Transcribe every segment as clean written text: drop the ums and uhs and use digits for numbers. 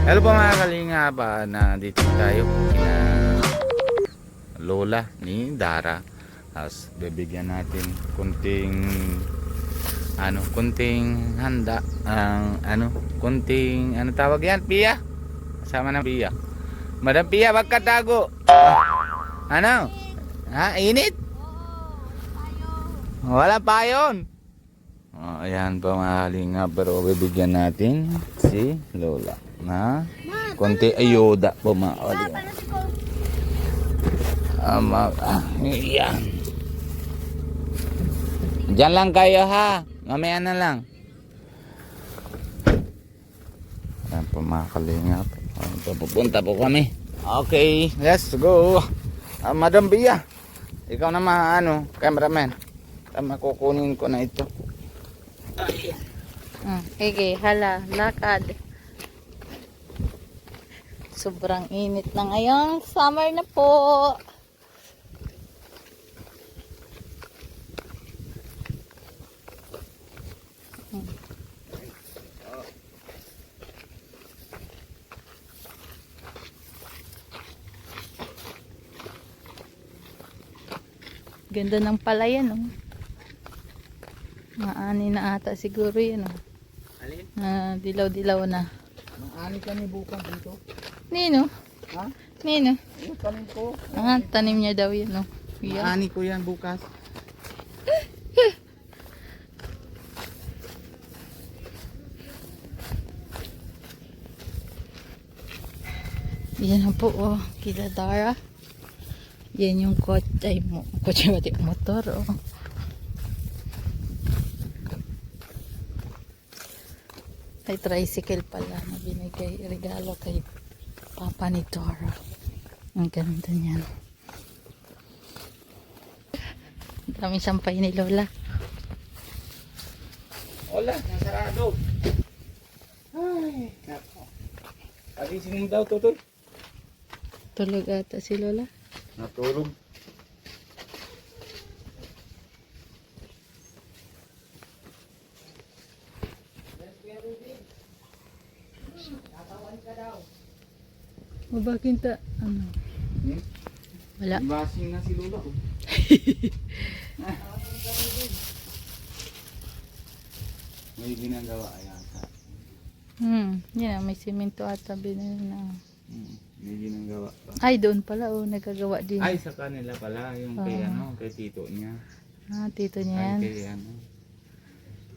Hello po mga kalinga ba na dito tayo kina Lola ni Dara. Tapos bibigyan natin kunting kunting handa ang kunting tawag yan, Pia. Kasama ng Pia. Madam Pia, wag ka tago. Ano? Ha, init? Wala pa yun. Oh, ayan po mga kalinga, pero bibigyan natin si Lola na konti ayuda po mga kalinga. Yan. Diyan lang kayo ha. Mamaya na lang. Ayan po mga kalinga. Pupunta po kami. Okay, let's go. Madam Bia, ikaw naman cameraman. Makukunin ko na ito. Okay, hala, lakad. Sobrang init na ngayon. Summer na po. Ganda ng palayan, oh. Maani na ata siguro yan, oh. Alin? Dilaw-dilaw na. Maani ka ni Bukang dito? Nino? Ha? Nino? Tanim ko. Tanim niya daw yan, oh. Yan. Maani ko yan bukas. Yan na po, oh. Kila Dara. Yan yung kotse motor, oh. Ay tricycle pala na binigay regalo kay Papa ni Dara. Ang ganda niyan. Daming sampay ni Lola. Wala, nasarado. Ay, nako. Pagising mo daw, Tutoy. Tulog ata si Lola. Natulog. O bakit wala. Basing na si Lola ko. May ginagawa yata. Yan, may simento ata binili na. May ginagawa pa. Ay, doon pala, oh, nagagawa din. Ay, sa kanila pala, yung kay kay tito niya. Tito niya yan. Ay, kay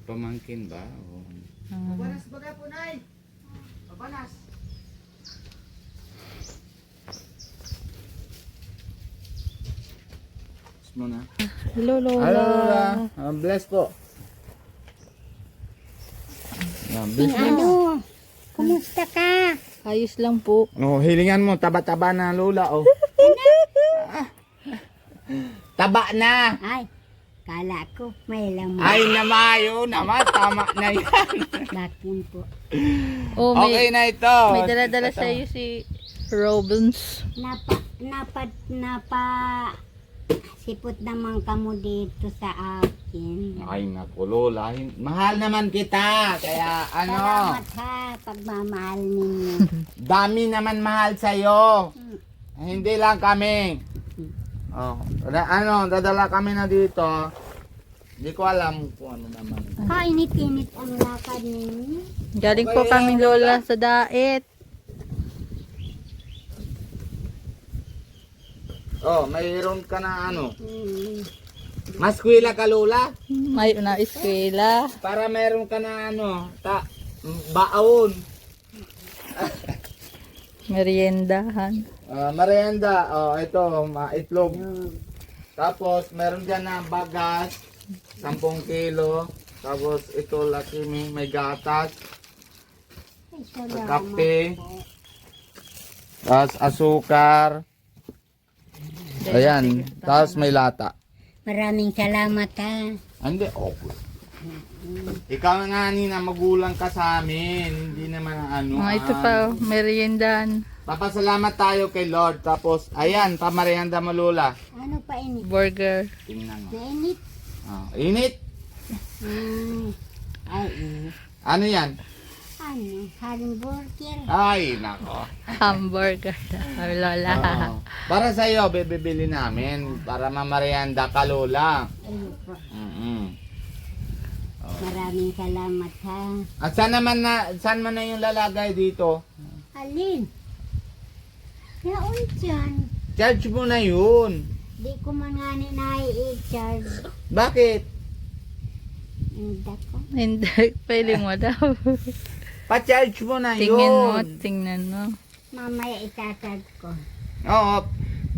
pamangkin ba? O... Pabanas baga po, Nay. Pabanas. Muna. Hello, Lola. Hello, Lola. Bless po. Bless Ano? Kumusta ka? Ayos lang po. Oh, hilingan mo, taba-taba na Lola, oh. Taba na. Ay, kala ko may laman. Ay, namayo naman, tama na yan. Lakin po. Oh, Okay na ito. may dala-dala sa iyo si Robins. Sipot naman kamo dito sa akin. Ay, naku, Lola. Mahal naman kita. Kaya, Salamat ha, pagmamahal ninyo. dami naman mahal sa'yo. Hindi lang kami. Oh, dadala kami na dito. Hindi ko alam kung ano naman. Kainit-init ang lakad ninyo. Galing po kami, Lola, sa daet. Oh, mayroon ka na maskwila ka, Lola? May una eskwela. Para mayroon ka na baon. Meriendahan. Merienda. Oh, ito, itlog. Tapos, meron dyan na bagas. 10 kilo. Tapos, ito, laki may gatas. Ay, salamat Kape. po. Tapos, asukar. Ayan. Tapos, may lata. Maraming salamat ha. Hindi, okay. Ikaw nga na magulang ka sa amin. Hindi naman Ito pa, meriendahan. Papasalamat tayo kay Lord. Tapos, ayan, pamarihanda mo, Lola. Ano pa init? Burger. Tingnan mo. Nainit? Init. Ay, init. Ano yan? hamburger. Ay, nako. Hamburger daw, Lola. Oo. Para sa iyo, bibili namin para mamarianda ka, Lola. Ayun po. Maraming salamat ha. At saan man na yung lalagay dito? Alin? Yaon dyan. Charge mo na yun. Di ko man nga ni nai-charge. Bakit? Hindi ko. Hindi, pwede mo daw. Pa-charge mo na Tingnan mo. Mamaya itatag ko. Oo.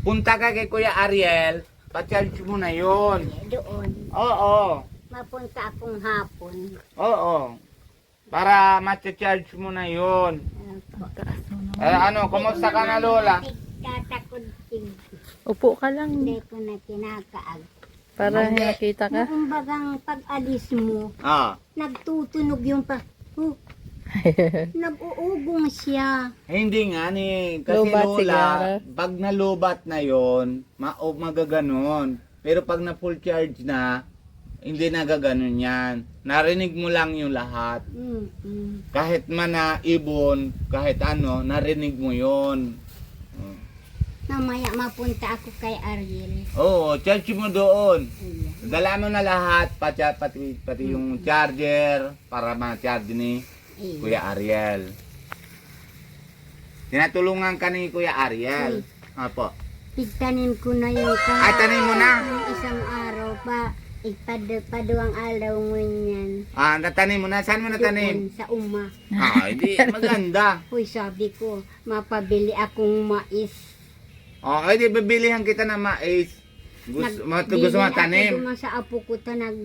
Punta ka kay Kuya Ariel, pa-charge mo na yun. Doon. Oo. Mapunta akong hapon. Oo. Para ma-charge mo na yun. Kumusta ka na, Lola? Tatakod ting. Upo ka lang. Hindi ko na kinakaag. Para nakita ka. Kumbagang pag-alis mo, nagtutunog yung nag-uugong siya. Hindi nga ni. Kasi Lobat Lola, sigara. pag nalubat na yon, magaganon. Pero pag na full charge na, hindi nagaganon yan. Narinig mo lang yung lahat. Kahit man na ibon, kahit ano, narinig mo yon. Namaya mapunta ako kay Ariel. Oo, charge mo doon. Ayan. Dala mo na lahat, pati yung charger, para ma-charge ni Ayan. Kuya Ariel. Tinatulungan ka ni Kuya Ariel. Apo. Tigtanim ko na yung Ay, tanim mo na? Yung isang araw pa. Paduang araw mo yan. Natanim mo na? Saan mo natanim? Doon sa uma. Hindi, maganda. Uy, sabi ko, mapabili akong mais. Di bibilihan kita ng mais. Gusto mo tanim? Duman sa apo ko,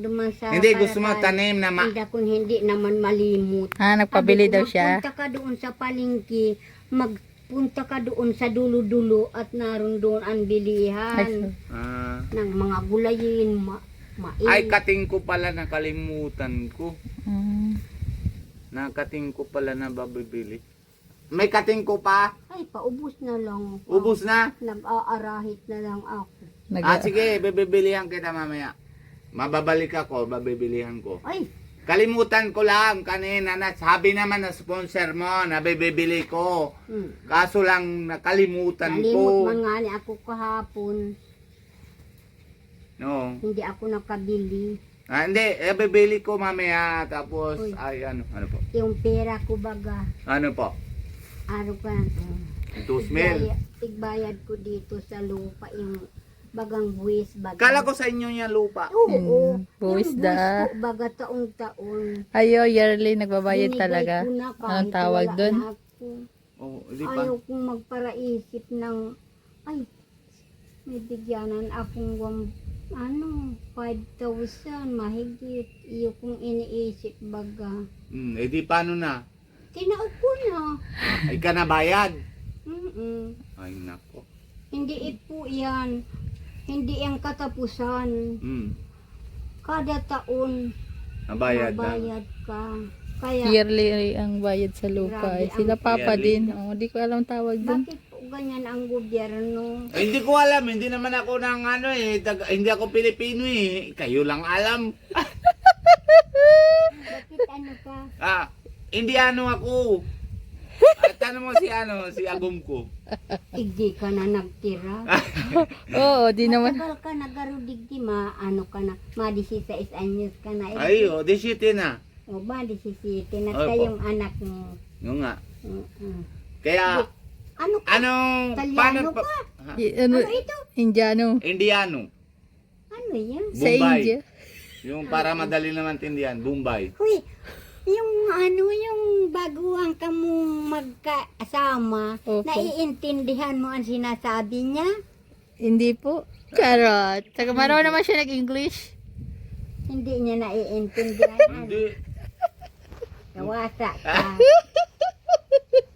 duman sa... Hindi, gusto mo tanim na Hindi kung hindi naman malimot. Nagpabili Sabi ko, daw siya. Punta ka doon sa palengke, magpunta ka doon sa dulo-dulo at naroon doon ang bilihan ng mga gulayin, mais. Ay, kating ko pala, nakalimutan ko. Nakating ko pala na babibili. May kating ko pa? Ay, paubos na lang. Ubus na? Nag-aarahit na lang ako. Sige, bibilihan kita mamaya. Mababalik ako, babibilihan ko. Ay, Kalimutan ko lang kanina na sabi naman na sponsor mo na bibili ko. Kaso lang nakalimutan nalimot ko. man nga ni ako kahapon. No. Hindi ako nakabili. Hindi, bibili ko mamaya tapos Uy. ano po? Yung pera ko baga. Ano po? Araw pa. 2,000. Tigbayad ko dito sa lupa yung bagang buwis baga. Kala ko sa inyo yung lupa. Oo. Buwis yung da. buwis ko baga taong-taon. Ayo, yearly nagbabayad Binigay talaga. ko na kahit Anong tawag wala dun? na ako. Di pa. Ayaw kong magparaisip ng ay may bigyanan akong 5,000 mahigit. Iyo kong iniisip baga. Di paano na? Tinaupo na. Ay ka na bayad. Ay nako. Hindi ipo yan. Hindi ang katapusan. Kada taon, Nabayad na. mabayad ka. Kaya, Yearly ang bayad sa lupa. Grabe, Sila ang papa yearly. din. Di ko alam tawag dun. bakit po ganyan ang gobyerno? Hindi ko alam, hindi naman ako ng hindi ako Pilipino eh. Kayo lang alam. Bakit ano ka? Indiano ako. At mo si Agum ko. Hindi ka na nagtira. Oo, di naman. Matagal ka nagarudig di ano ka na, 16 anyos ka na. Ay, 17 na. O ba, 17 na Opo. kayong anak mo. Yung nga. Mm-mm. Kaya, Ano ka? anong, Italiano ka? Ano, Ano ito? Indiano. Indiano. Ano yan? Sa Bombay. India. Yung para madali naman tindihan, Bombay. Huy, yung baguhan ka mong magkasama, Opo. naiintindihan mo ang sinasabi niya? Hindi po. Charot. Saka marunong naman siya nag-English. Hindi niya naiintindihan. Hindi. Nawasa ka.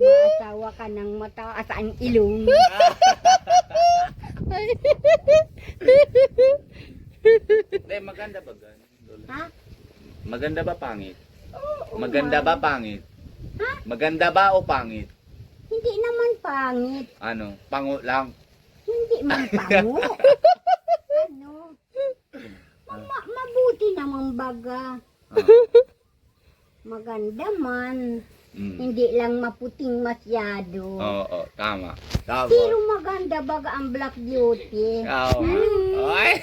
Maasawa ka ng mataas ang ilong. Hindi, maganda ba gan? Ha? Maganda ba pangit? Oo, Maganda ba pangit? Maganda ba o pangit? Hindi naman pangit. Ano? Pango lang. Hindi man pango. Ano? Mabuti naman baga. Maganda man. Hindi lang maputing masyado. Oo, tama. Tama. Pero maganda baga ang Black Beauty. Oo. Ay.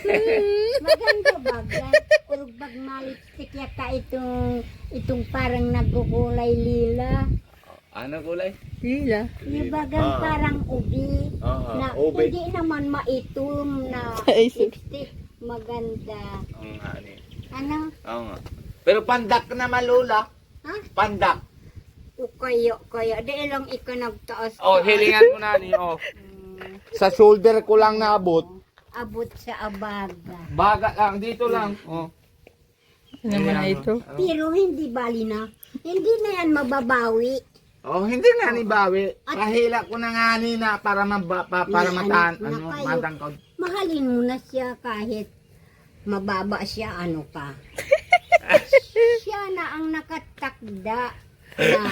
Maganda baga. Urog bag malipstick ya ka itong parang nagkukulay lila. Ano kulay? Lila. Yung bagang parang ubi. Na Ube. hindi naman maitom na Ay, lipstick. Maganda. Oo nga. Ano? Oo nga. Pero pandak naman, Lola. Ha? Pandak. O kaya. Dahil lang ika nagtaas. Oh, hilingan mo na ni. Oh. Sa shoulder ko lang naabot. Abot sa abaga. Baga lang, dito lang. Oh. Ano naman na ito? Pero hindi bali na. Hindi na yan mababawi. Oh, hindi nga ni Bawi. Kahila ko na nga ni na para para mataan matangkod. Mahalin mo na siya kahit mababa siya ano pa. Siya na ang nakatakda na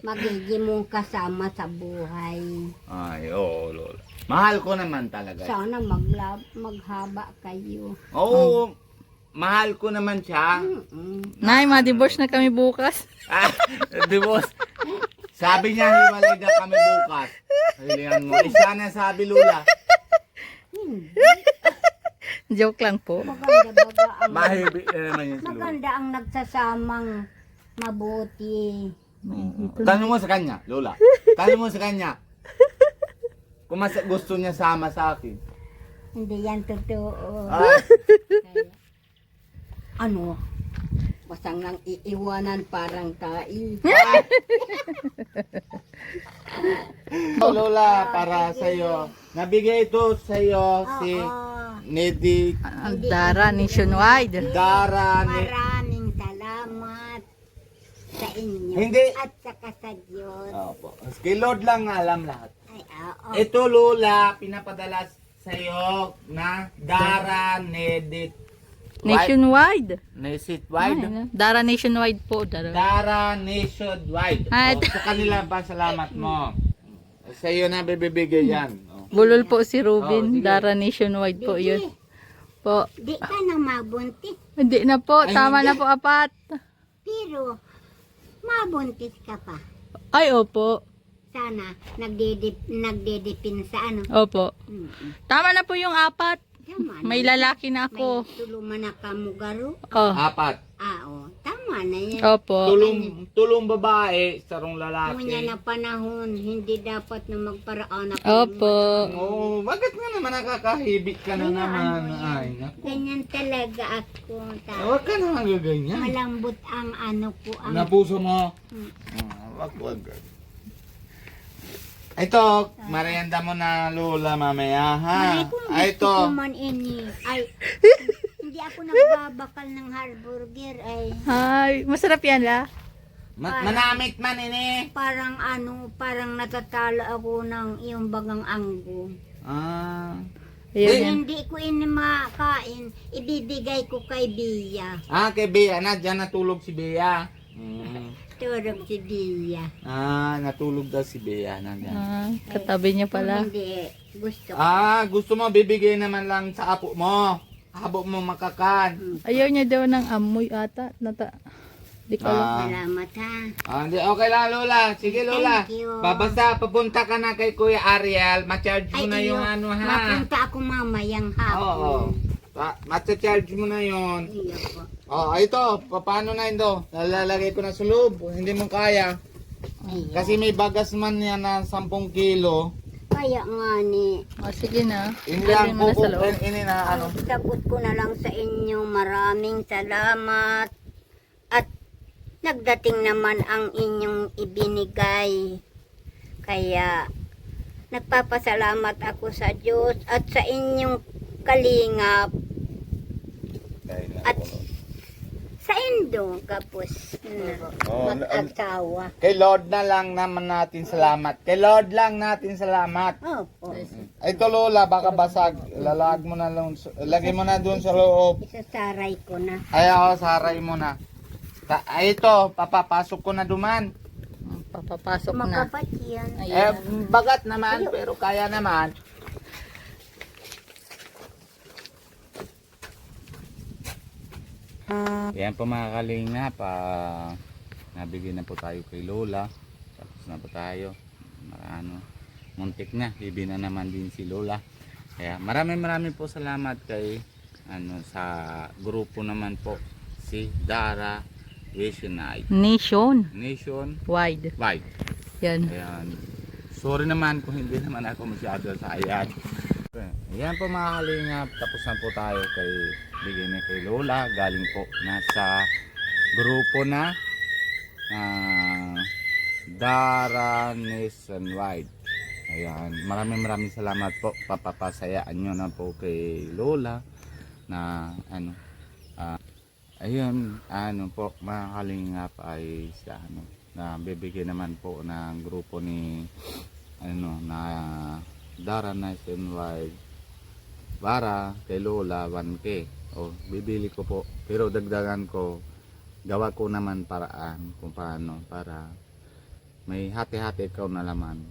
magiging mong kasama sa buhay. Ay, oo, Lola. Mahal ko naman talaga. Sana maghaba kayo. Oo, mahal ko naman siya. Nay, ma-divorce na kami bukas. Ah, divorce. Sabi niya, hiwalay na kami bukas. Hilingan mo. Isa na sabi, Lola. Joke lang po. Maganda baga ang Mahibi na naman yun si Lola. maganda ang nagsasamang mabuti. Tanong mo sa kanya, Lola. Tanong mo sa kanya. Kung gusto niya sama sa akin. Hindi yan totoo. Ah, Kaya, ano? Basang nang iiwanan parang tai. Lola, para sa iyo. Nabigay ito sa iyo si Nedi Ang Dara Nationwide. Dara ni Maraming salamat sa inyo. Hindi. At saka sa Diyos. Opo. Kay Lord lang alam lahat. Ay, oo. Ito, Lola, pinapadala sa iyo na Dara Nedit Nationwide. Nationwide. Ay, Dara Nationwide po. Dara. Dara Nationwide. Ay, Sa kanila pa salamat mo. Sa iyo na bibigay yan. Oh. Bulol po si Oh, Ruben. sige. Dara Nationwide po yun. Po. Di ka na mabuntis. Hindi na po. Ay, Tama hindi. na po, apat. Pero, mabuntis ka pa. Ay, opo. Sana, nagdedepin sa ano. Opo. Mm-mm. Tama na po yung apat. Tama na. May lalaki na ako. May tuluman na kamugaro. Oh. Apat. Oo, tama na yan. Opo. Tulong babae, sarong Kung lalaki. yan na panahon, hindi dapat na magparaan ako. Opo. Oh, bakit nga naman nakakahibit ka na naman? Ay, naku. Ganyan talaga ako. Huwag ka naman gaganyan. Malambot ang ano ko. Ang Napuso mo. Mm. Wag. Ito, merienda mo na, Lola, mamaya, ha? Ay, kung Ay, gusto ito. ko man ini. Ay, hindi ako nagbabakal ng hamburger. Ay, Ay, masarap yan la. Manamit man, ini. parang ano, parang natatala ako ng iyong bagang anggo. Ah. Ayun yan. Hindi ko ini makain, ibibigay ko kay Bia. Ah, kay Bea. Diyan natulog si Bea. Turog si Bia. Ah, natulog daw si Bea. Nandiyan. Ah, katabi niya pala. Hindi, gusto ko. Ah, gusto mo bibigay naman lang sa apo mo. Habo mo makakan. Ayaw niya daw ng amoy ata. Di ko alam. Salamat ha. Ah, hindi, okay lang, Lola. Sige, Lola. Thank you. Basta papunta ka na kay Kuya Ariel. Ma-charge mo na yung ano, ha? Mapunta ako mamayang Oo. hapon. Ma-charge mo na yon. Iya po. Oh, ito. Paano na ito? Nalalagay ko na sa loob. Hindi mo kaya. Iya. Kasi may bagas man yan na 10 kilo. Kaya nga ni, Oh, sige na. Ini Lagyan lang mo na sa po. loob. Ini na ano. sagot ko na lang sa inyo, maraming salamat. At nagdating naman ang inyong ibinigay. Kaya nagpapasalamat ako sa Diyos at sa inyong kalingap. At sa Indo, kapos Oh, mag-asawa. Kay Lord na lang naman natin salamat. Kay Lord lang natin salamat. Opo. Ito, Lola, baka basag. Lalag mo na lang. Lagay mo na doon sa loob. Isasaray ko na. Ay, saray mo na. Ay, ito, papapasok ko na duman. Papapasok na. Makapat yan. Bagat naman, pero kaya naman. Yan po mga kalingap, nabigyan na po tayo kay Lola. tapos na po tayo. Muntik na, bibi na naman din si Lola. Kaya maraming po salamat kay sa grupo naman po, si Dara Visionite Nation. Wide. Yan. Ayan. Sorry naman kung hindi naman ako masyado sa ayan. Ayan po mga kalingap, tapos na po tayo kay bigay na kay Lola. Galing po nasa grupo na Dara Nationwide. Ayan, maraming salamat po. Papapasayaan nyo na po kay Lola na ayun, po mga kalingap ay sa na bibigyan naman po ng grupo ni na Dara Nationwide para kay Lola 1K. O bibili ko po, pero dagdagan ko, gawa ko naman paraan kung paano para may hati-hati ikaw na laman.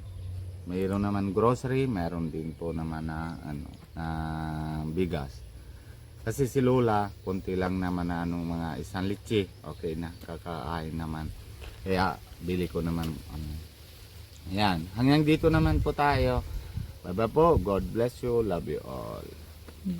Mayroon naman grocery, mayroon din po naman na na bigas. Kasi si Lola, konti lang naman na mga isang litsi, okay na, kakain naman. Kaya bili ko naman Ayan, hanggang dito naman po tayo. Bye bye po, God bless you, love you all. Hindi.